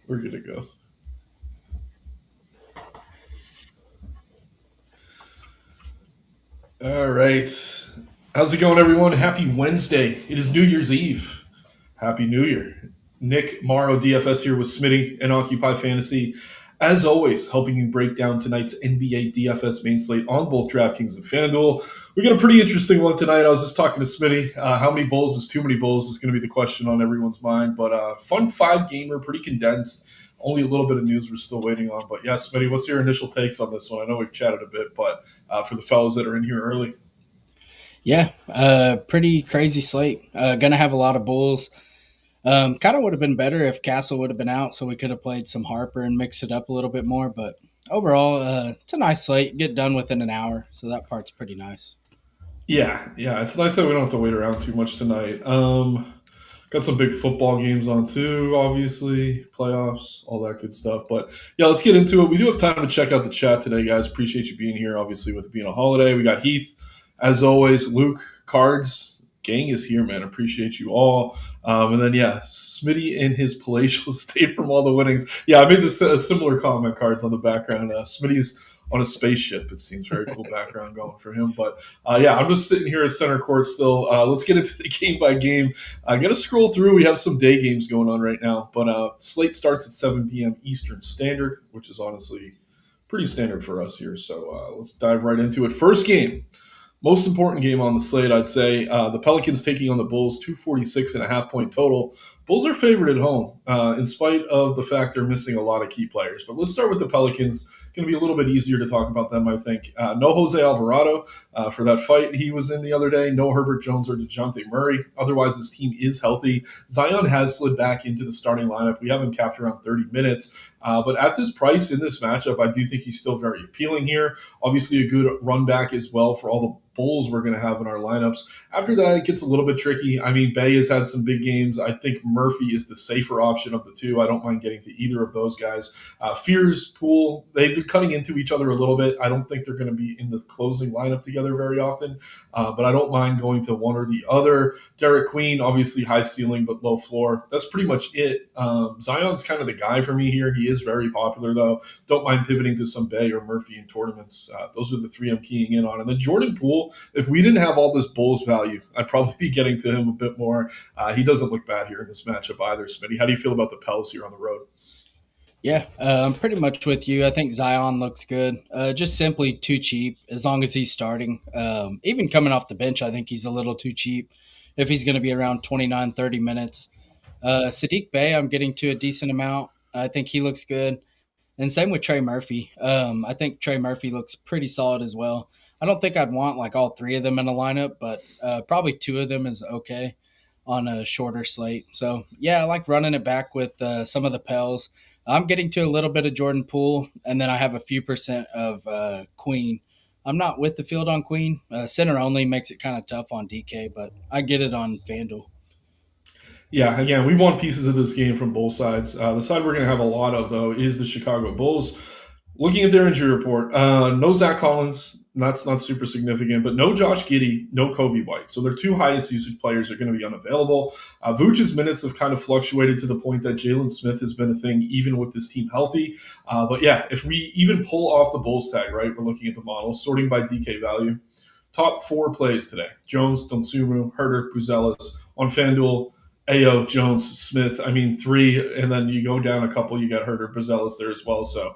We're good to go. All right. How's it going, everyone? Happy Wednesday. It is New Year's Eve. Happy New Year. Nick Marro, DFS here with Smitty and Occupy Fantasy. As always, helping you break down tonight's NBA DFS main slate on both DraftKings and FanDuel. We got a pretty interesting one tonight. I was just talking to Smitty. How many bowls is too many bowls is going to be the question on everyone's mind. But fun five-gamer, pretty condensed. Only a little bit of news we're still waiting on. But yeah, Smitty, what's your initial takes on this one? I know we've chatted a bit, but for the fellas that are in here early. Yeah, pretty crazy slate. Gonna have a lot of bulls. Kind of would have been better if Castle would have been out, so we could have played some Harper and mixed it up a little bit more. But overall, it's a nice slate. Get done within an hour, so that part's pretty nice. Yeah, it's nice that we don't have to wait around too much tonight. Got some big football games on too, obviously, playoffs, all that good stuff. But yeah, let's get into it. We do have time to check out the chat today, guys. Appreciate you being here, obviously, with it being a holiday. We got Heath, as always, Luke, Cards, gang is here, man. Appreciate you all. And then, yeah, Smitty in his palatial estate from all the winnings. Yeah, I made this a similar comment, Cards, on the background. Smitty's on a spaceship. It seems very cool background going for him. But yeah, I'm just sitting here at center court still. Let's get into the game by game. I got to scroll through. We have some day games going on right now, but slate starts at 7 p.m. Eastern Standard, which is honestly pretty standard for us here. So let's dive right into it. First game. Most important game on the slate, I'd say. The Pelicans taking on the Bulls, 246.5 point total. Bulls are favored at home, in spite of the fact they're missing a lot of key players. But let's start with the Pelicans. Going to be a little bit easier to talk about them, I think. No Jose Alvarado for that fight he was in the other day. No Herbert Jones or DeJounte Murray. Otherwise, his team is healthy. Zion has slid back into the starting lineup. We have him capped around 30 minutes. But at this price in this matchup, I do think he's still very appealing here. Obviously, a good run back as well for all the Bulls we're going to have in our lineups. After that, it gets a little bit tricky. I mean, Bay has had some big games. I think Murphy is the safer option of the two. I don't mind getting to either of those guys. Fears, Poole, they've been cutting into each other a little bit. I don't think they're going to be in the closing lineup together very often, but I don't mind going to one or the other. Derek Queen, obviously high ceiling but low floor. That's pretty much it. Zion's kind of the guy for me here. He is very popular, though. Don't mind pivoting to some Bay or Murphy in tournaments. Those are the three I'm keying in on. And then Jordan Poole, if we didn't have all this Bulls value, I'd probably be getting to him a bit more. He doesn't look bad here in this matchup either, Smitty. How do you feel about the Pels here on the road? Yeah, I'm pretty much with you. I think Zion looks good. Just simply too cheap as long as he's starting. Even coming off the bench, I think he's a little too cheap if he's going to be around 29, 30 minutes. Sadiq Bey, I'm getting to a decent amount. I think he looks good. And same with Trey Murphy. I think Trey Murphy looks pretty solid as well. I don't think I'd want like all three of them in a lineup, but probably two of them is okay on a shorter slate. So yeah, I like running it back with some of the Pels. I'm getting to a little bit of Jordan Poole, and then I have a few percent of Queen. I'm not with the field on Queen. Center only makes it kind of tough on DK, but I get it on FanDuel. Yeah, again, we want pieces of this game from both sides. The side we're going to have a lot of, though, is the Chicago Bulls. Looking at their injury report, no Zach Collins, that's not super significant, but no Josh Giddey, no Kobe White. So their two highest usage players are going to be unavailable. Vooch's minutes have kind of fluctuated to the point that Jalen Smith has been a thing even with this team healthy. But yeah, if we even pull off the Bulls tag, right, we're looking at the model, sorting by DK value. Top four plays today: Jones, Donsumu, Herter, Buzelis. On FanDuel, Ao, Jones, Smith. I mean, three, and then you go down a couple, you got Herter, Buzelis there as well. So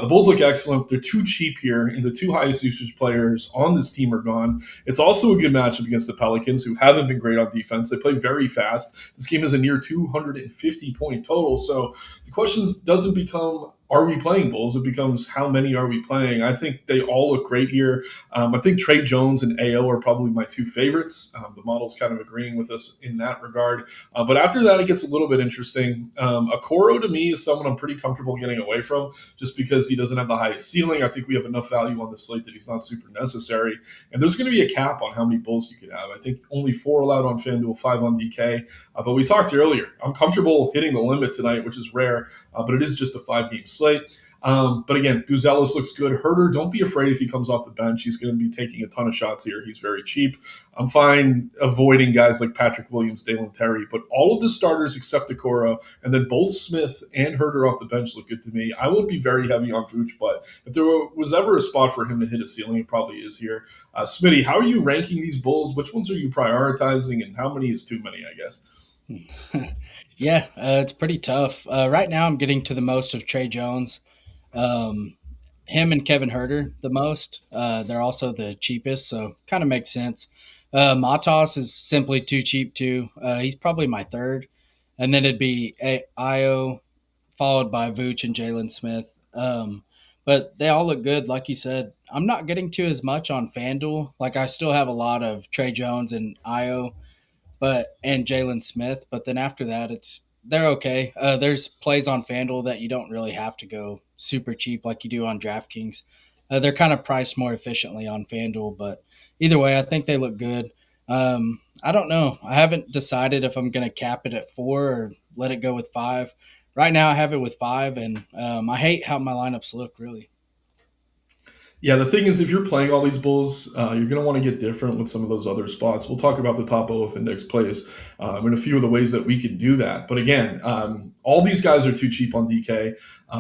the Bulls look excellent. They're too cheap here, and the two highest usage players on this team are gone. It's also a good matchup against the Pelicans, who haven't been great on defense. They play very fast. This game is a near 250-point total. So the question doesn't become, are we playing Bulls? It becomes, how many are we playing? I think they all look great here. I think Trey Jones and AO are probably my two favorites. The model's kind of agreeing with us in that regard. But after that, it gets a little bit interesting. Okoro, to me, is someone I'm pretty comfortable getting away from just because he doesn't have the highest ceiling. I think we have enough value on the slate that he's not super necessary. And there's going to be a cap on how many Bulls you can have. I think only 4 allowed on FanDuel, 5 on DK. But we talked earlier. I'm comfortable hitting the limit tonight, which is rare, but it is just a 5-game slate. But again, Buzelis looks good. Herder, don't be afraid if he comes off the bench. He's going to be taking a ton of shots here. He's very cheap. I'm fine avoiding guys like Patrick Williams, Dalen Terry, but all of the starters except Okoro, and then both Smith and Herder off the bench look good to me. I won't be very heavy on Vooch, but if there was ever a spot for him to hit a ceiling, it probably is here. Smitty, how are you ranking these Bulls? Which ones are you prioritizing, and how many is too many, I guess? Yeah, it's pretty tough. Right now, I'm getting to the most of Trey Jones. Um, Him and Kevin Herter the most. They're also the cheapest, so kind of makes sense. Matas is simply too cheap too. He's probably my third, and then it'd be Io, followed by Vooch and Jalen Smith. But they all look good, like you said. I'm not getting to as much on FanDuel. Like I still have a lot of Trey Jones and Io, but and Jalen Smith. But then after that, they're okay. There's plays on FanDuel that you don't really have to go super cheap like you do on DraftKings. They're kind of priced more efficiently on FanDuel, but either way, I think they look good. I don't know. I haven't decided if I'm going to cap it at 4 or let it go with 5. Right now, I have it with 5, and I hate how my lineups look, really. Yeah, the thing is, if you're playing all these Bulls, you're going to want to get different with some of those other spots. We'll talk about the top OF index plays and a few of the ways that we can do that. But again, all these guys are too cheap on DK.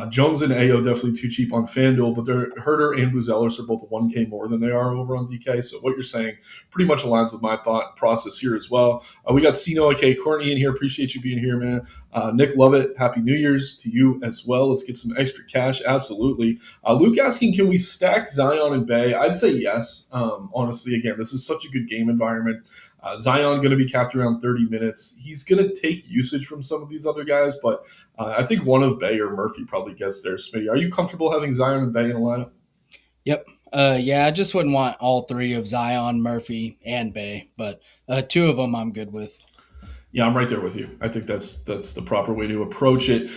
Jones and AO definitely too cheap on FanDuel, but they're Herder and Buzelis are both 1K more than they are over on DK. So what you're saying pretty much aligns with my thought process here as well. We got Sino AK Courtney in here. Appreciate you being here, man. Nick Lovett, Happy New Year's to you as well. Let's get some extra cash. Absolutely. Luke asking, can we stack Zion and Bay? I'd say yes. Honestly, again, this is such a good game environment. Zion going to be capped around 30 minutes. He's going to take usage from some of these other guys, but I think one of Bay or Murphy probably gets there. Smitty, are you comfortable having Zion and Bay in a lineup? Yep. Yeah, I just wouldn't want all three of Zion, Murphy, and Bay, but two of them I'm good with. Yeah, I'm right there with you. I think that's the proper way to approach it.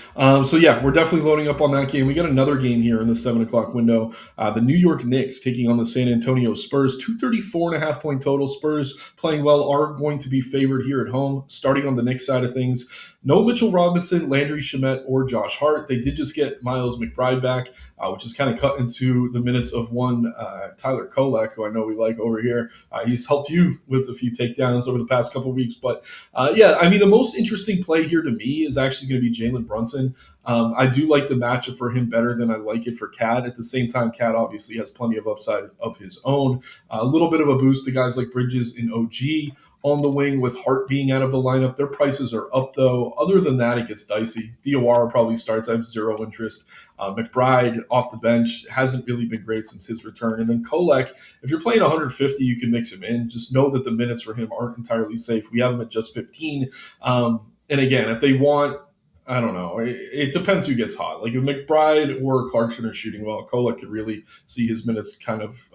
So yeah, we're definitely loading up on that game. We got another game here in the 7 o'clock window. The New York Knicks taking on the San Antonio Spurs. 234.5 point total. Spurs playing well are going to be favored here at home. Starting on the Knicks side of things, no Mitchell Robinson, Landry Shamet, or Josh Hart. They did just get Miles McBride back, which is kind of cut into the minutes of one Tyler Kolek, who I know we like over here. He's helped you with a few takedowns over the past couple of weeks. But yeah, I mean, the most interesting play here to me is actually going to be Jalen Brunson. I do like the matchup for him better than I like it for Cat. At the same time, Cat obviously has plenty of upside of his own. A little bit of a boost to guys like Bridges and OG on the wing with Hart being out of the lineup. Their prices are up, though. Other than that, it gets dicey. Diawara probably starts. I have zero interest. McBride off the bench hasn't really been great since his return. And then Kolek, if you're playing 150, you can mix him in. Just know that the minutes for him aren't entirely safe. We have him at just 15. And again, if they want, I don't know. It depends who gets hot. Like if McBride or Clarkson are shooting well, Kolek could really see his minutes kind of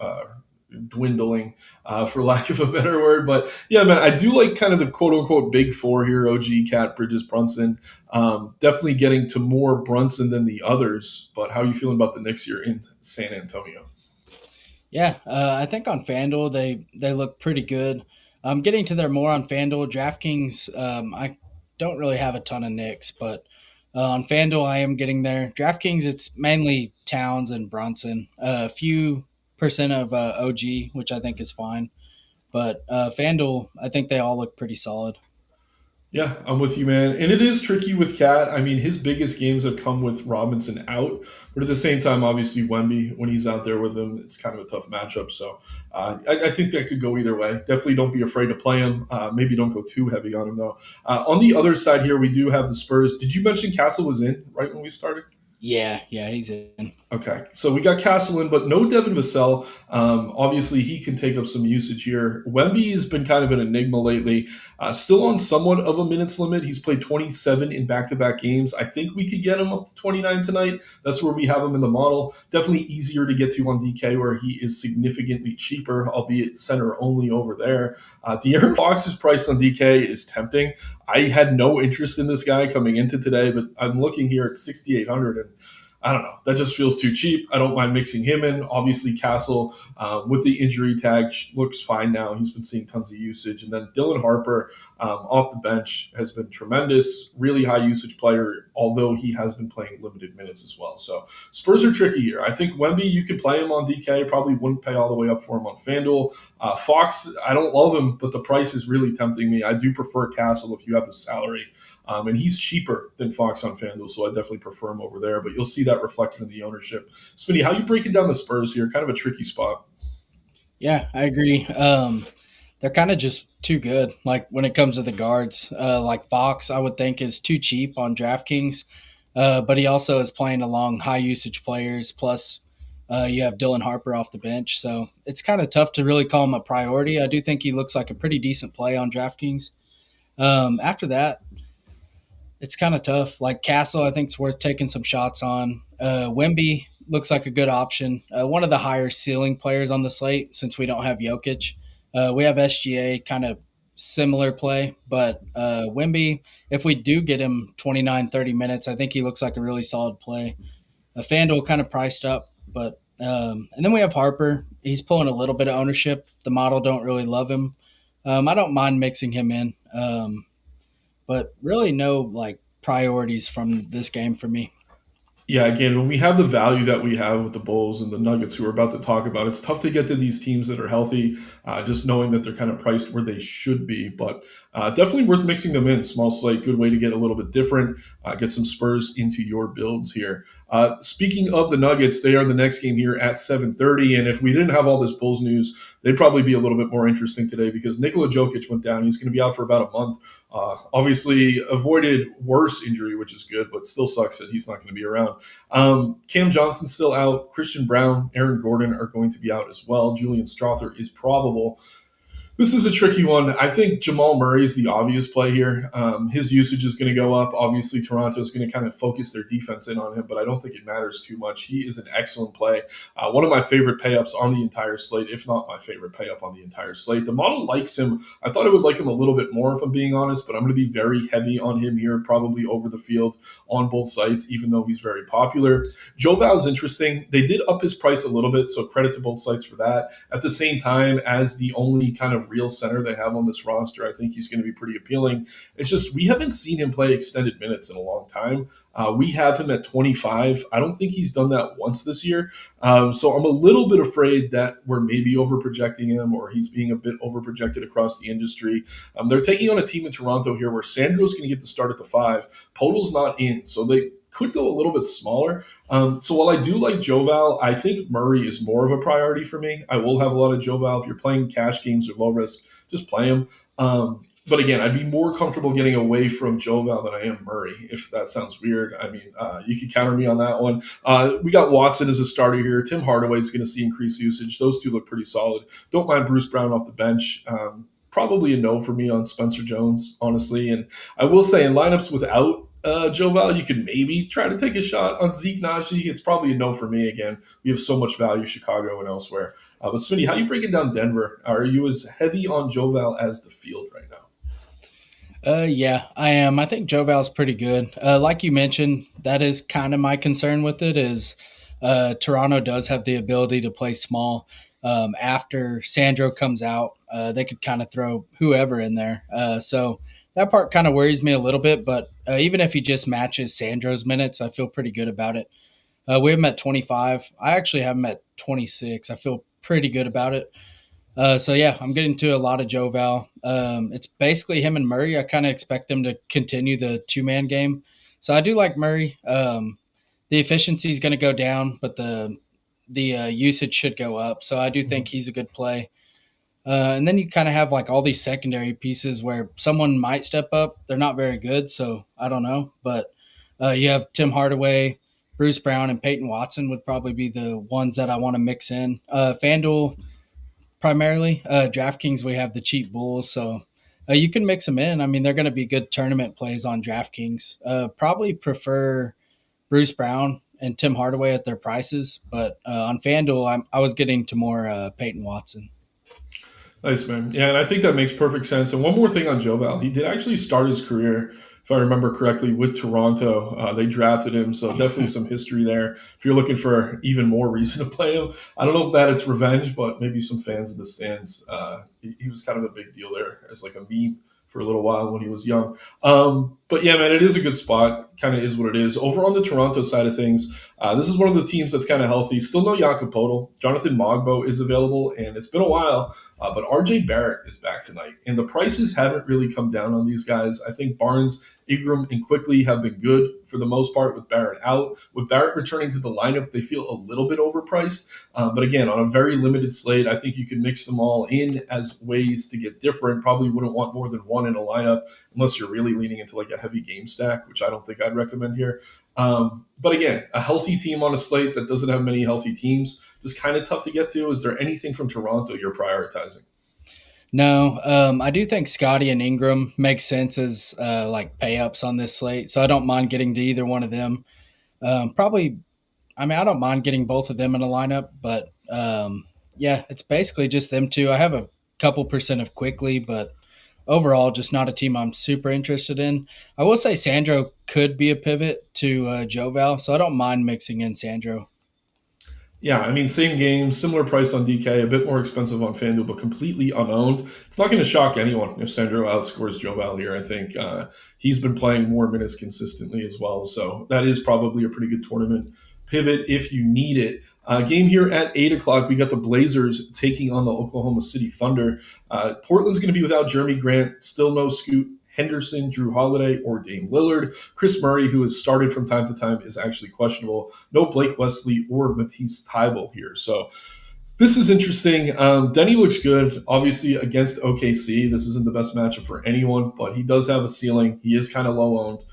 dwindling, for lack of a better word. But yeah, man, I do like kind of the quote unquote big four here: OG, Cat, Bridges, Brunson. Definitely getting to more Brunson than the others. But how are you feeling about the Knicks here in San Antonio? Yeah, I think on FanDuel they look pretty good. I'm getting to there more on FanDuel. DraftKings, I don't really have a ton of Knicks, but on FanDuel I am getting there. DraftKings, it's mainly Towns and Brunson. A few percent of OG, which I think is fine. But FanDuel, I think they all look pretty solid. Yeah, I'm with you, man. And it is tricky with Cat. I mean, his biggest games have come with Robinson out, but at the same time, obviously, Wemby, when he's out there with him, it's kind of a tough matchup. So I think that could go either way. Definitely don't be afraid to play him. Maybe don't go too heavy on him, though. On the other side here, we do have the Spurs. Did you mention Castle was in right when we started? Yeah, he's in. Okay, so we got Castle in, but no Devin Vassell. Obviously, he can take up some usage here. Wemby has been kind of an enigma lately. Still on somewhat of a minutes limit. He's played 27 in back-to-back games. I think we could get him up to 29 tonight. That's where we have him in the model. Definitely easier to get to on DK, where he is significantly cheaper, albeit center only over there. De'Aaron Fox's price on DK is tempting. I had no interest in this guy coming into today, but I'm looking here at 6,800, and I don't know. That just feels too cheap. I don't mind mixing him in. Obviously, Castle with the injury tag looks fine now. He's been seeing tons of usage. And then Dylan Harper off the bench has been tremendous. Really high usage player, although he has been playing limited minutes as well. So Spurs are tricky here. I think Wemby, you could play him on DK. Probably wouldn't pay all the way up for him on FanDuel. Fox, I don't love him, but the price is really tempting me. I do prefer Castle if you have the salary. And he's cheaper than Fox on FanDuel, so I definitely prefer him over there. But you'll see that reflected in the ownership. Smitty, how you breaking down the Spurs here? Kind of a tricky spot. Yeah, I agree. They're kind of just too good. Like when it comes to the guards, like Fox, I would think is too cheap on DraftKings, but he also is playing along high usage players. Plus, you have Dylan Harper off the bench, so it's kind of tough to really call him a priority. I do think he looks like a pretty decent play on DraftKings. After that, it's kind of tough. Like Castle, I think it's worth taking some shots on. Wemby looks like a good option. One of the higher ceiling players on the slate since we don't have Jokic. We have SGA, kind of similar play, but Wemby, if we do get him 29, 30 minutes, I think he looks like a really solid play. FanDuel kind of priced up, but and then we have Harper. He's pulling a little bit of ownership. The model don't really love him. I don't mind mixing him in. But really no like priorities from this game for me. Yeah, again, when we have the value that we have with the Bulls and the Nuggets, who we're about to talk about, it's tough to get to these teams that are healthy, just knowing that they're kind of priced where they should be. But definitely worth mixing them in. Small slate, good way to get a little bit different, get some Spurs into your builds here. Speaking of the Nuggets, they are the next game here at 7:30, and if we didn't have all this Bulls news, they'd probably be a little bit more interesting today because Nikola Jokic went down. He's going to be out for about a month. Obviously, avoided worse injury, which is good, but still sucks that he's not going to be around. Cam Johnson's still out. Christian Brown, Aaron Gordon are going to be out as well. Julian Strother is probable. This is a tricky one. I think Jamal Murray is the obvious play here. His usage is going to go up. Obviously, Toronto is going to kind of focus their defense in on him, but I don't think it matters too much. He is an excellent play. One of my favorite payups on the entire slate, if not my favorite payup on the entire slate. The model likes him. I thought it would like him a little bit more, if I'm being honest, but I'm going to be very heavy on him here, probably over the field on both sites, even though he's very popular. Joe is interesting. They did up his price a little bit, so credit to both sites for that. At the same time, as the only kind of real center they have on this roster, I think he's going to be pretty appealing. It's just we haven't seen him play extended minutes in a long time. We have him at 25. I don't think he's done that once this year. So I'm a little bit afraid that we're maybe overprojecting him or he's being a bit overprojected across the industry. They're taking on a team in Toronto here where Sandro's going to get the start at the 5. Poeltl's not in, so they could go a little bit smaller. So while I do like Joval, I think Murray is more of a priority for me. I will have a lot of Joval. If you're playing cash games or low risk, just play him. But again, I'd be more comfortable getting away from Joval than I am Murray, if that sounds weird. I mean, you can counter me on that one. We got Watson as a starter here. Tim Hardaway is going to see increased usage. Those two look pretty solid. Don't mind Bruce Brown off the bench. Probably a no for me on Spencer Jones, honestly. And I will say in lineups without Joval, you could maybe try to take a shot on Zeke Naji. It's probably a no for me again. We have so much value Chicago and elsewhere. But Smitty, how are you breaking down Denver? Are you as heavy on Joval as the field right now? Yeah, I am. I think Joval's pretty good. Like you mentioned, that is kind of my concern with it is Toronto does have the ability to play small. After Sandro comes out, they could kind of throw whoever in there. So that part kind of worries me a little bit, but even if he just matches Sandro's minutes, I feel pretty good about it. We have him at 25. I actually have him at 26. I feel pretty good about it. So yeah, I'm getting to a lot of Joval. It's basically him and Murray. I kind of expect them to continue the 2-man game. So I do like Murray. The efficiency is going to go down, but the usage should go up. So I do think he's a good play. And then you kind of have like all these secondary pieces where someone might step up. They're not very good, so I don't know. But you have Tim Hardaway, Bruce Brown, and Peyton Watson would probably be the ones that I want to mix in. FanDuel primarily. DraftKings, we have the cheap Bulls, so you can mix them in. I mean, they're going to be good tournament plays on DraftKings. Probably prefer Bruce Brown and Tim Hardaway at their prices, but on FanDuel, I was getting to more Peyton Watson. Nice, man. Yeah, and I think that makes perfect sense. And one more thing on Joval. He did actually start his career, if I remember correctly, with Toronto. They drafted him, so definitely some history there. If you're looking for even more reason to play him, I don't know if that it's revenge, but maybe some fans in the stands. He was kind of a big deal there as like a meme for a little while when he was young. But yeah, man, it is a good spot. Kind of is what it is. Over on the Toronto side of things, this is one of the teams that's kind of healthy. Still no Jakob Podol. Jonathan Mogbo is available, and it's been a while. But RJ Barrett is back tonight, and the prices haven't really come down on these guys. I think Barnes, Ingram, and Quickly have been good for the most part with Barrett out. With Barrett returning to the lineup, they feel a little bit overpriced. But again, on a very limited slate, I think you can mix them all in as ways to get different. Probably wouldn't want more than one in a lineup unless you're really leaning into like a heavy game stack, which I don't think I'd recommend here. But again, a healthy team on a slate that doesn't have many healthy teams is kind of tough to get to. Is there anything from Toronto you're prioritizing? No, I do think Scotty and Ingram make sense as like pay ups on this slate, so I don't mind getting to either one of them. Probably, I mean, I don't mind getting both of them in a lineup, but yeah, it's basically just them two. I have a couple percent of Quickly, but overall, just not a team I'm super interested in. I will say Sandro could be a pivot to Joval, so I don't mind mixing in Sandro. Yeah, I mean, same game, similar price on DK, a bit more expensive on FanDuel, but completely unowned. It's not going to shock anyone if Sandro outscores Joe Val here. I think he's been playing more minutes consistently as well. So that is probably a pretty good tournament pivot if you need it. Game here at 8 o'clock, we got the Blazers taking on the Oklahoma City Thunder. Portland's going to be without Jeremy Grant, still no Scoot Henderson, Drew Holiday, or Dame Lillard. Chris Murray, who has started from time to time, is actually questionable. No Blake Wesley or Matisse Thybulle here. So this is interesting. Denny looks good, obviously, against OKC. This isn't the best matchup for anyone, but he does have a ceiling. He is kind of low owned.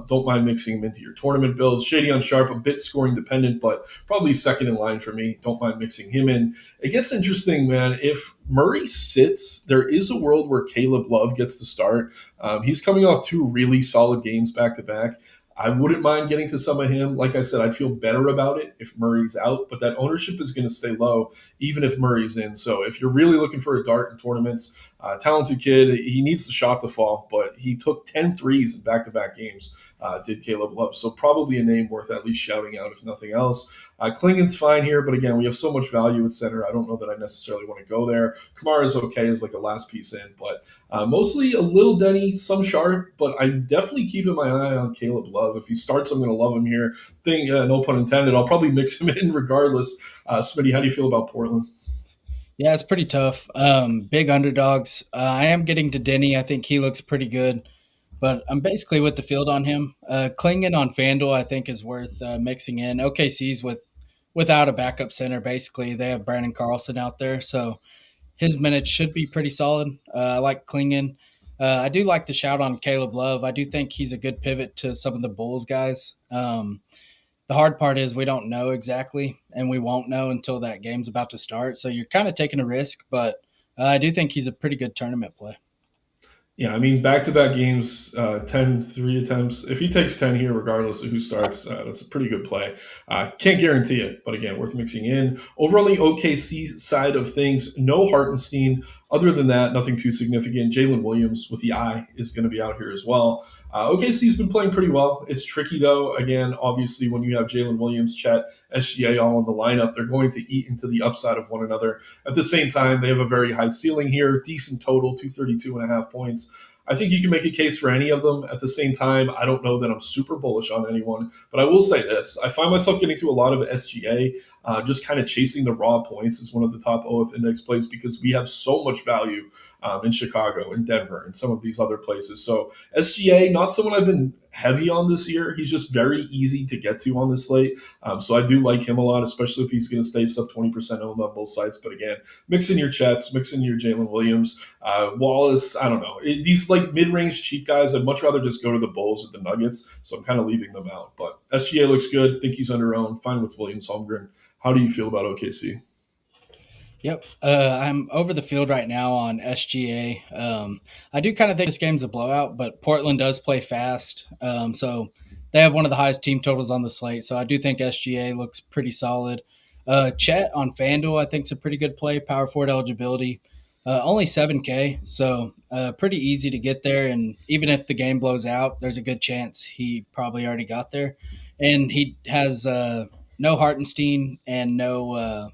Don't mind mixing him into your tournament builds. Shady on Sharp, a bit scoring dependent, but probably second in line for me. Don't mind mixing him in. It gets interesting, man. If Murray sits, there is a world where Caleb Love gets to start. He's coming off two really solid games back to back. I wouldn't mind getting to some of him. Like I said, I'd feel better about it if Murray's out, but that ownership is going to stay low even if Murray's in. So if you're really looking for a dart in tournaments, talented kid, he needs the shot to fall, but he took 10 threes in back-to-back games, did Caleb Love. So probably a name worth at least shouting out if nothing else. Klingon's fine here, but again, we have so much value at center. I don't know that I necessarily want to go there. Kamara is okay as like a last piece in, but mostly a little Denny, some Sharp, but I'm definitely keeping my eye on Caleb Love. If he starts, I'm going to love him here. No pun intended. I'll probably mix him in regardless. Smitty, how do you feel about Portland? Yeah, it's pretty tough. Big underdogs. I am getting to Denny. I think he looks pretty good, but I'm basically with the field on him. Klingon on FanDuel, I think, is worth mixing in. OKC's without a backup center. Basically, they have Brandon Carlson out there, so his minutes should be pretty solid. I like Klingon. I do like the shout on Caleb Love. I do think he's a good pivot to some of the Bulls guys. The hard part is we don't know exactly, and we won't know until that game's about to start. So you're kind of taking a risk, but I do think he's a pretty good tournament play. Yeah, I mean, back-to-back games, 10, 3 attempts. If he takes 10 here, regardless of who starts, that's a pretty good play. Can't guarantee it, but again, worth mixing in. Over on the OKC side of things, no Hartenstein. Other than that, nothing too significant. Jalen Williams with the eye is going to be out here as well. OKC's been playing pretty well. It's tricky, though. Again, obviously, when you have Jalen Williams, Chet, SGA all in the lineup, they're going to eat into the upside of one another. At the same time, they have a very high ceiling here, decent total, 232.5 points. I think you can make a case for any of them. At the same time, I don't know that I'm super bullish on anyone, but I will say this. I find myself getting to a lot of SGA, just kind of chasing the raw points as one of the top OF index plays because we have so much value in Chicago, in Denver, and some of these other places. So SGA, not someone I've been heavy on this year. He's just very easy to get to on this slate. So I do like him a lot, especially if he's going to stay sub 20% owned on both sides. But again, mix in your Chets, mix in your Jalen Williams, Wallace. I don't know. These like mid-range cheap guys, I'd much rather just go to the Bulls with the Nuggets. So I'm kind of leaving them out. But SGA looks good. Think he's under owned. Fine with Williams Holmgren. How do you feel about OKC? Yep. I'm over the field right now on SGA. I do kind of think this game's a blowout, but Portland does play fast. So they have one of the highest team totals on the slate. So I do think SGA looks pretty solid. Chet on FanDuel, I think, is a pretty good play. Power forward eligibility. Only 7K, so pretty easy to get there. And even if the game blows out, there's a good chance he probably already got there. And he has no Hartenstein and no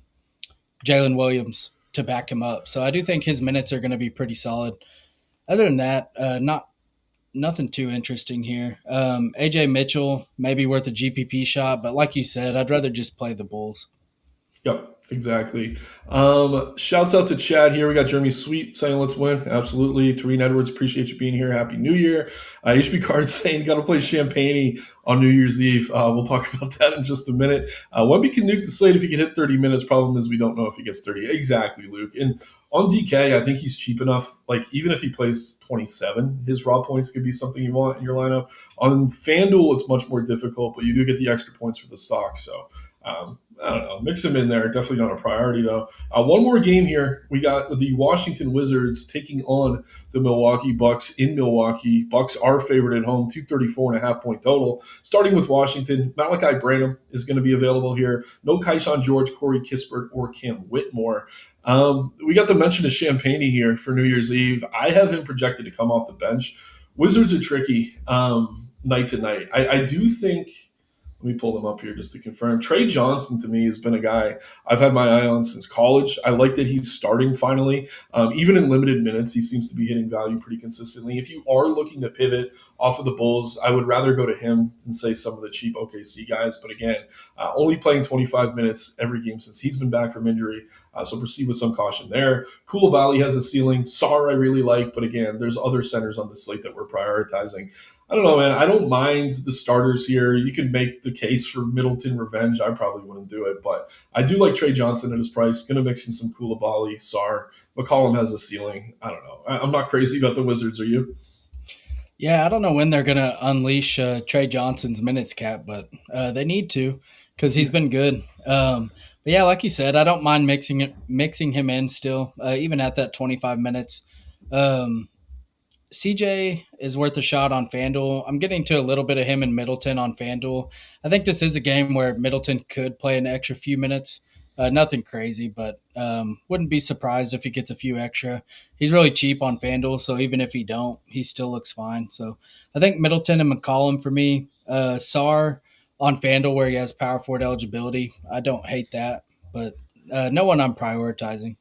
Jalen Williams to back him up. So I do think his minutes are going to be pretty solid. Other than that, not nothing too interesting here. AJ Mitchell may be worth a GPP shot, but like you said, I'd rather just play the Bulls. Yep, exactly. Shouts out to Chad here. We got Jeremy Sweet saying let's win. Absolutely. Tareen Edwards, appreciate you being here. Happy New Year. HB Card saying got to play Champagne on New Year's Eve. We'll talk about that in just a minute. Wemby can nuke the slate if he can hit 30 minutes. Problem is we don't know if he gets 30. Exactly, Luke. And on DK, I think he's cheap enough. Like even if he plays 27, his raw points could be something you want in your lineup. On FanDuel, it's much more difficult, but you do get the extra points for the stock. So I don't know. Mix them in there. Definitely not a priority, though. One more game here. We got the Washington Wizards taking on the Milwaukee Bucks in Milwaukee. Bucks are favored at home, 234.5 point total. Starting with Washington, Malachi Branham is going to be available here. No Kaishan George, Corey Kispert, or Cam Whitmore. We got the mention of Champagne here for New Year's Eve. I have him projected to come off the bench. Wizards are tricky night to night. I do think – let me pull them up here just to confirm. Trey Johnson, to me, has been a guy I've had my eye on since college. I like that he's starting finally. Even in limited minutes, he seems to be hitting value pretty consistently. If you are looking to pivot off of the Bulls, I would rather go to him than, say, some of the cheap OKC guys. But again, only playing 25 minutes every game since he's been back from injury. So proceed with some caution there. Koulibaly has a ceiling. Sarr I really like. But again, there's other centers on the slate that we're prioritizing. I don't know, man. I don't mind the starters here. You can make the case for Middleton revenge. I probably wouldn't do it, but I do like Trey Johnson at his price. Going to mix in some Koulibaly, Sarr. McCollum has a ceiling. I don't know. I'm not crazy about the Wizards. Are you? Yeah, I don't know when they're going to unleash Trey Johnson's minutes cap, but they need to because he's been good. But yeah, like you said, I don't mind mixing him in still, even at that 25 minutes. Um, CJ is worth a shot on FanDuel. I'm getting to a little bit of him and Middleton on FanDuel. I think this is a game where Middleton could play an extra few minutes. Nothing crazy, but wouldn't be surprised if he gets a few extra. He's really cheap on FanDuel, so even if he don't, he still looks fine. So I think Middleton and McCollum for me. Sar on FanDuel where he has power forward eligibility. I don't hate that, but no one I'm prioritizing.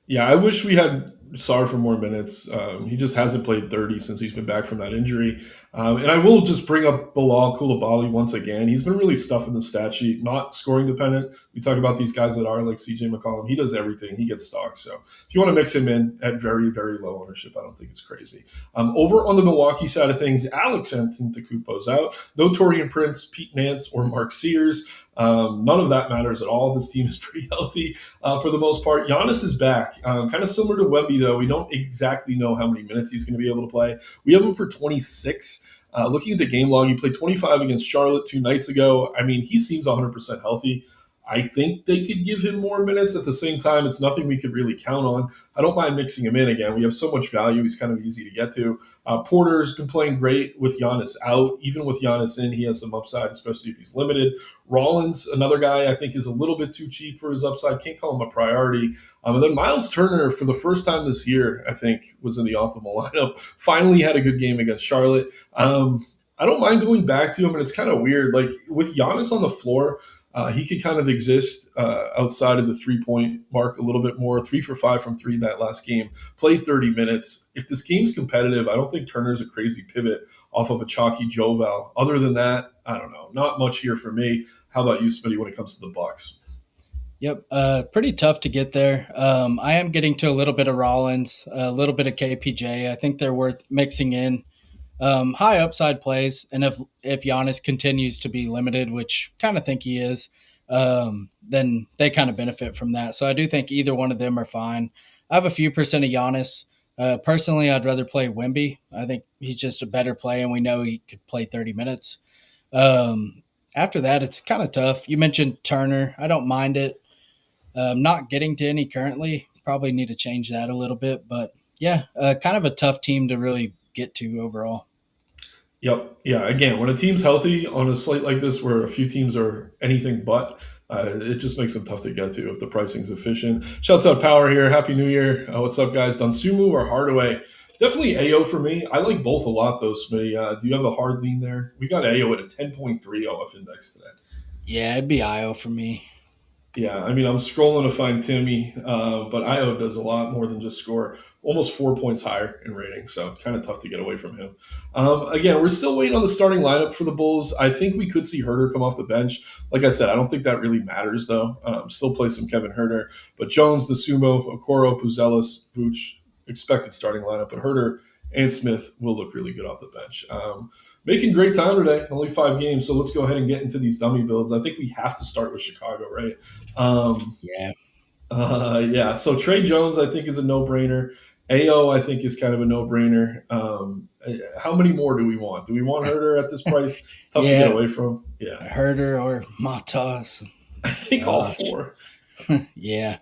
Yeah, I wish we had Sarr for more minutes. He just hasn't played 30 since he's been back from that injury. And I will just bring up Bilal Koulibaly once again. He's been really stuffing the stat sheet, not scoring dependent. We talk about these guys that are like CJ McCollum. He does everything. He gets stock. So if you want to mix him in at very, very low ownership, I don't think it's crazy. Over on the Milwaukee side of things, Alex Antetokounmpo's out. No Torian Prince, Pete Nance, or Mark Sears. None of that matters at all. This team is pretty healthy for the most part. Giannis is back. Kind of similar to Wemby, though. We don't exactly know how many minutes he's going to be able to play. We have him for 26. Looking at the game log, he played 25 against Charlotte 2 nights ago. I mean, he seems 100% healthy. I think they could give him more minutes. At the same time, it's nothing we could really count on. I don't mind mixing him in again. We have so much value. He's kind of easy to get to. Porter's been playing great with Giannis out. Even with Giannis in, he has some upside, especially if he's limited. Rollins, another guy I think is a little bit too cheap for his upside. Can't call him a priority. And then Miles Turner, for the first time this year, I think, was in the optimal lineup. Finally had a good game against Charlotte. I don't mind going back to him, and it's kind of weird. Like with Giannis on the floor, he could kind of exist outside of the 3-point mark a little bit more. 3 for 5 from three that last game. Played 30 minutes. If this game's competitive, I don't think Turner's a crazy pivot off of a chalky Joval. Other than that, I don't know. Not much here for me. How about you, Smitty, when it comes to the Bucks? Yep, pretty tough to get there. I am getting to a little bit of Rollins, a little bit of KPJ. I think they're worth mixing in. High upside plays, and if Giannis continues to be limited, which kind of think he is, then they kind of benefit from that. So I do think either one of them are fine. I have a few percent of Giannis. Personally, I'd rather play Wemby. I think he's just a better play, and we know he could play 30 minutes. After that, it's kind of tough. You mentioned Turner. I don't mind it. Not getting to any currently. Probably need to change that a little bit. But yeah, kind of a tough team to really get to overall. Yep. Yeah. Again, when a team's healthy on a slate like this, where a few teams are anything but, It just makes them tough to get to if the pricing's efficient. Shouts out Power here. Happy New Year. What's up, guys? Dunsumu or Hardaway? Definitely AO for me. I like both a lot, though, Smitty. Do you have a hard lean there? We got AO at a 10.3 OF index today. Yeah, it'd be IO for me. Yeah, I mean, I'm scrolling to find Timmy, but IO does a lot more than just score. Almost 4 points higher in rating, so kind of tough to get away from him. Again, we're still waiting on the starting lineup for the Bulls. I think we could see Herter come off the bench. Like I said, I don't think that really matters, though. Still play some Kevin Herter, but Jones, the Sumo, Okoro, Puzelis, Vooch, expected starting lineup, but Herter and Smith will look really good off the bench. Making great time today. Only 5 games, so let's go ahead and get into these dummy builds. I think we have to start with Chicago, right? Yeah. Yeah. So Trey Jones, I think, is a no-brainer. AO, I think, is kind of a no-brainer. How many more do we want? Do we want Herter at this price? Tough to get away from. Yeah. Herter or Matas. I think all 4. Yeah.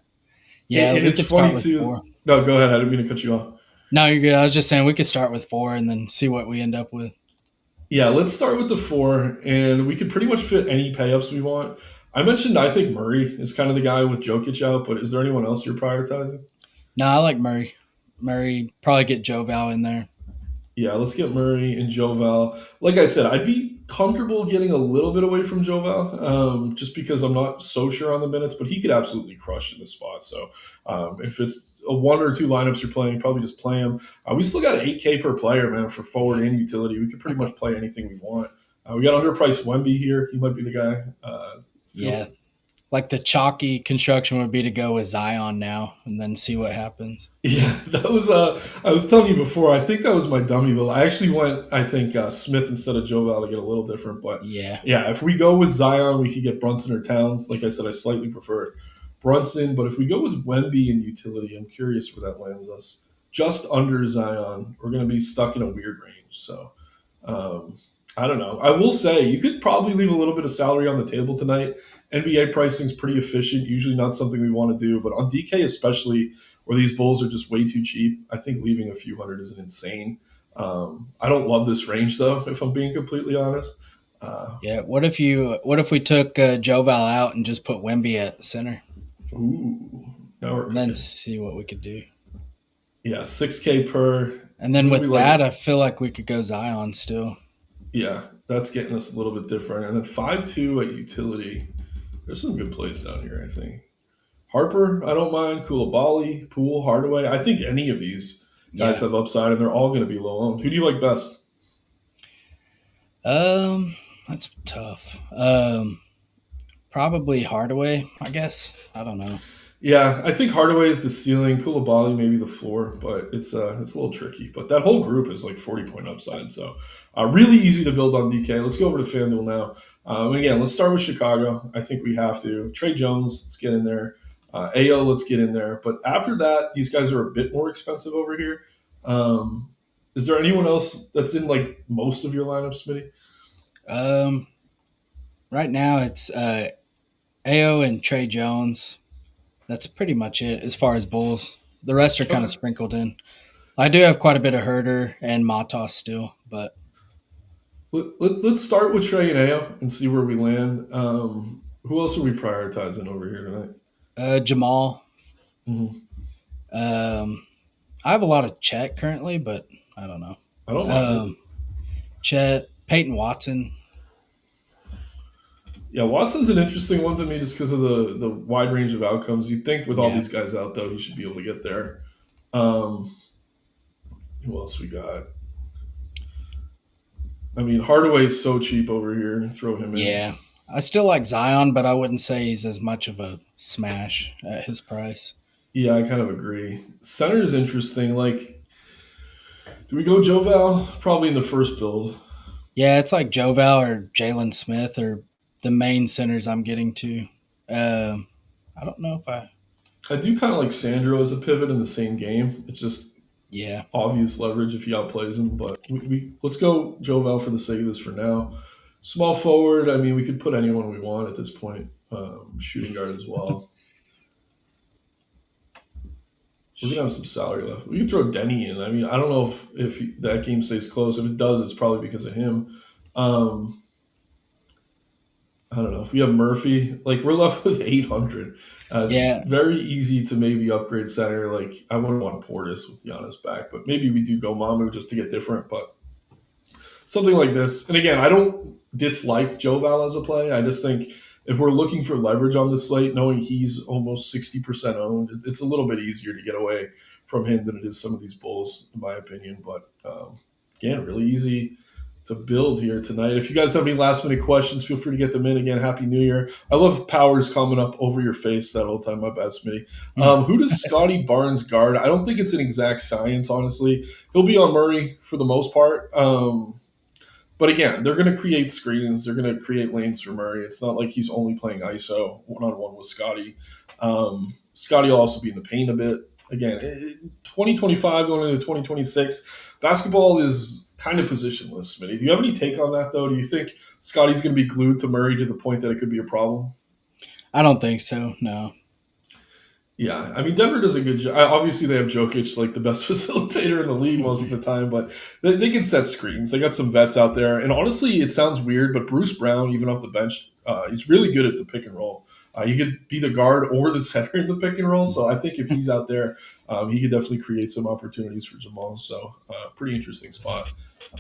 Yeah. And it's funny, too. No, go ahead. I didn't mean to cut you off. No, you're good. I was just saying we could start with 4 and then see what we end up with. Yeah, let's start with the 4, and we could pretty much fit any pay-ups we want. I mentioned I think Murray is kind of the guy with Jokic out, but is there anyone else you're prioritizing? No, I like Murray. Murray, probably get Joe Val in there. Yeah, let's get Murray and Joval. Like I said, I'd be comfortable getting a little bit away from Joval, just because I'm not so sure on the minutes, but he could absolutely crush in the spot. So if it's a 1 or 2 lineups you're playing, probably just play him. We still got 8K per player, man, for forward and utility. We could pretty much play anything we want. We got underpriced Wemby here. He might be the guy. Yeah. Like the chalky construction would be to go with Zion now and then see what happens. Yeah, that was I was telling you before, I think that was my dummy bill. I actually went, I think, Smith instead of Joval to get a little different. But yeah, if we go with Zion, we could get Brunson or Towns. Like I said, I slightly prefer Brunson. But if we go with Wemby and utility, I'm curious where that lands us. Just under Zion, we're going to be stuck in a weird range. So I don't know. I will say you could probably leave a little bit of salary on the table tonight. NBA pricing is pretty efficient, usually not something we want to do, but on DK especially, where these Bulls are just way too cheap, I think leaving a few hundred isn't insane. I don't love this range though, if I'm being completely honest. Yeah. What if we took Joval out and just put Wemby at center? Ooh. Now we're and then see what we could do. Yeah, 6K per. And then with that, I feel like we could go Zion still. Yeah, that's getting us a little bit different. And then 5-2 at utility. There's some good plays down here, I think. Harper, I don't mind. Koulibaly, Poole, Hardaway. I think any of these guys have upside, and they're all going to be low owned. Who do you like best? That's tough. Probably Hardaway, I guess. I don't know. Yeah, I think Hardaway is the ceiling. Koulibaly maybe the floor, but it's a little tricky. But that whole group is like 40-point upside, so really easy to build on DK. Let's go over to FanDuel now. Again, let's start with Chicago. I think we have to. Trey Jones, let's get in there. AO, let's get in there. But after that, these guys are a bit more expensive over here. Is there anyone else that's in like most of your lineups, Smitty? Right now it's AO and Trey Jones. That's pretty much it as far as Bulls. The rest are kind of sprinkled in. I do have quite a bit of Herter and Matas still, but let's start with Trey and AO and see where we land. Who else are we prioritizing over here tonight? Jamal. Mm-hmm. I have a lot of Chet currently, but I don't know. I don't know. Chet, Peyton Watson. Yeah, Watson's an interesting one to me just because of the wide range of outcomes. You'd think with all these guys out, though, he should be able to get there. Who else we got? I mean, Hardaway's so cheap over here. Throw him in. Yeah. I still like Zion, but I wouldn't say he's as much of a smash at his price. Yeah, I kind of agree. Center is interesting. Like, do we go Joval? Probably in the first build. Yeah, it's like Joval or Jalen Smith or the main centers I'm getting to. I don't know if I do kind of like Sandro as a pivot in the same game. It's just obvious leverage if he outplays him. But let's go Joval for the sake of this for now. Small forward, I mean, we could put anyone we want at this point. Shooting guard as well. We're going to have some salary left. We could throw Denny in. I mean, I don't know if that game stays close. If it does, it's probably because of him. I don't know. If we have Murphy, like we're left with 800. It's Yeah, very easy to maybe upgrade center. Like I wouldn't want Portis with Giannis back, but maybe we do go Mamu just to get different. But something like this. And again, I don't dislike Joe Val as a play. I just think if we're looking for leverage on this slate, knowing he's almost 60% owned, it's a little bit easier to get away from him than it is some of these Bulls, in my opinion. But again, really easy to build here tonight. If you guys have any last minute questions, feel free to get them in. Again, Happy New Year. I love powers coming up over your face that whole time. My bad, Smitty. Who does Scotty Barnes guard? I don't think it's an exact science, honestly. He'll be on Murray for the most part. But again, they're going to create screens. They're going to create lanes for Murray. It's not like he's only playing ISO one-on-one with Scotty. Scotty will also be in the paint a bit. Again, 2025 going into 2026, basketball is kind of positionless, Smitty. Do you have any take on that, though? Do you think Scotty's going to be glued to Murray to the point that it could be a problem? I don't think so. No. Yeah, I mean Denver does a good job. Obviously, they have Jokic, like the best facilitator in the league most of the time, but they can set screens. They got some vets out there, and honestly, it sounds weird, but Bruce Brown, even off the bench, he's really good at the pick and roll. He could be the guard or the center in the pick and roll. So I think if he's out there, he could definitely create some opportunities for Jamal. So pretty interesting spot.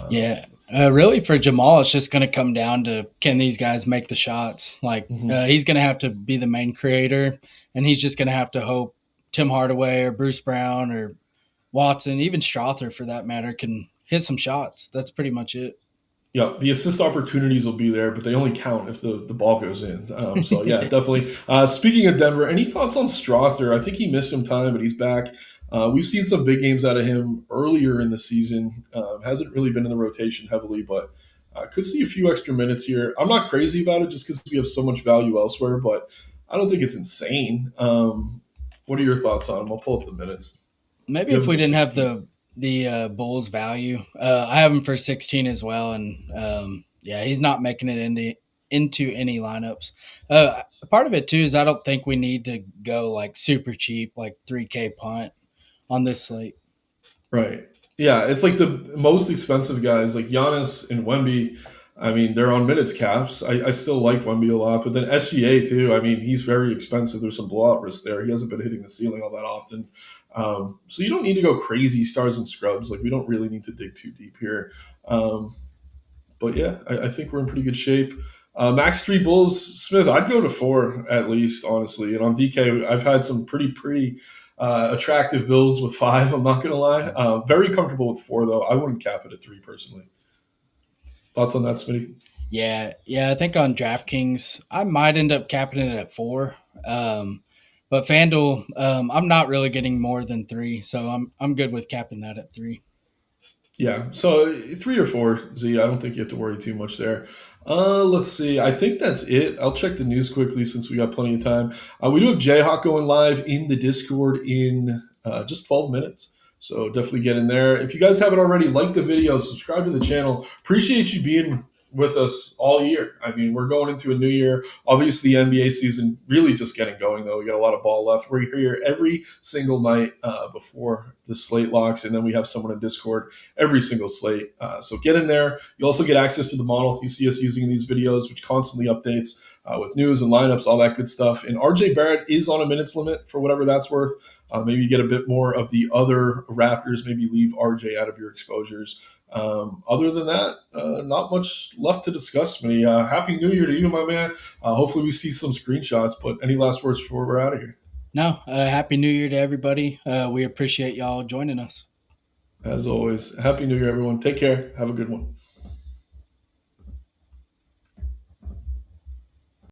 Yeah. Really, for Jamal, it's just going to come down to can these guys make the shots? Like, Mhm. he's going to have to be the main creator, and he's just going to have to hope Tim Hardaway or Bruce Brown or Watson, even Strother for that matter, can hit some shots. That's pretty much it. Yeah, the assist opportunities will be there, but they only count if the ball goes in. So yeah, definitely. Speaking of Denver, any thoughts on Strother? I think he missed some time, but he's back. We've seen some big games out of him earlier in the season. Hasn't really been in the rotation heavily, but could see a few extra minutes here. I'm not crazy about it just because we have so much value elsewhere, but I don't think it's insane. What are your thoughts on him? I'll pull up the minutes. Maybe You have if him we for didn't have 16. the Bulls value, I have him for 16 as well, and yeah, he's not making it into any lineups. Part of it too is I don't think we need to go like super cheap, like 3K punt on this slate. Right. Yeah, it's like the most expensive guys, like Giannis and Wemby. I mean, they're on minutes caps. I still like Wemby a lot, but then SGA too. I mean, he's very expensive. There's some blowout risk there. He hasn't been hitting the ceiling all that often. So you don't need to go crazy stars and scrubs. Like we don't really need to dig too deep here. Um, but yeah, I think we're in pretty good shape. Max three Bulls Smith. I'd go to four at least, honestly. And on DK, I've had some pretty attractive builds with five. I'm not gonna lie. Very comfortable with four though. I wouldn't cap it at three personally. Thoughts on that, Smitty? Yeah, I think on DraftKings I might end up capping it at 4. But FanDuel, I'm not really getting more than 3, so I'm good with capping that at 3. Yeah. So three or four, Z. I don't think you have to worry too much there. Let's see. I think that's it. I'll check the news quickly since we got plenty of time. We do have Jayhawk going live in the Discord in just 12 minutes. So definitely get in there. If you guys haven't already, like the video, subscribe to the channel. Appreciate you being with us all year. I mean, we're going into a new year. Obviously, the NBA season really just getting going, though. We got a lot of ball left. We're here every single night before the slate locks, and then we have someone in Discord every single slate. So get in there. You also get access to the model. You see us using in these videos, which constantly updates with news and lineups, all that good stuff. And RJ Barrett is on a minutes limit for whatever that's worth. Maybe you get a bit more of the other Raptors. Maybe leave RJ out of your exposures. Other than that, not much left to discuss. Me. Happy New Year to you, my man. Hopefully, we see some screenshots. But any last words before we're out of here? No, happy New Year to everybody. We appreciate y'all joining us. As always, Happy New Year, everyone. Take care. Have a good one.